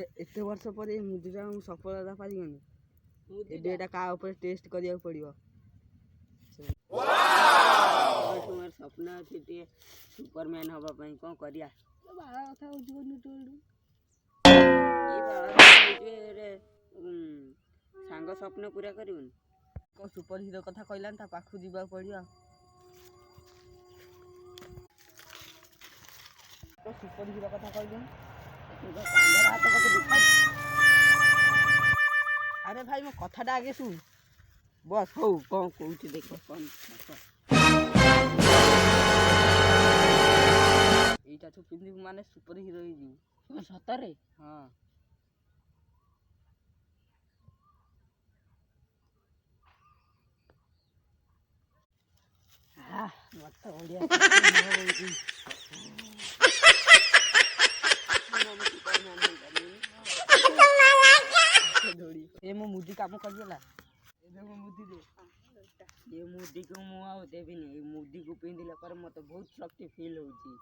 एते वर्ष पर मुदिटा सफलता पाइबनी एबे एटा का ऊपर टेस्ट करिया पड़ियो। तुम्हार सपना अछि टे सुपरमैन हबा पई कोन करिया बाळा कथा होजी कोन टोडू ई बाळा होजे रे सांग स्वप्न पूरा करिउन को सुपर हीरो कथा कहलान ता पाखु जीवा पड़ियो। तो सुपर हीरो कथा कहलन तो कांदर हाथ पके दुखा। अरे भाई मो कथाटा आगे सुन बस हो कोन कहूची देखो कोन एटा तो पिंदी माने सुपर हीरो ही जी सतरे हां हां मत ओडिया ए मो मुदी काम कर देला ए देखो मुदी दे ये मुदी को मु आउ देबिनी ए मुदी को पिंदिला पर मते बहुत शक्ति फील होची।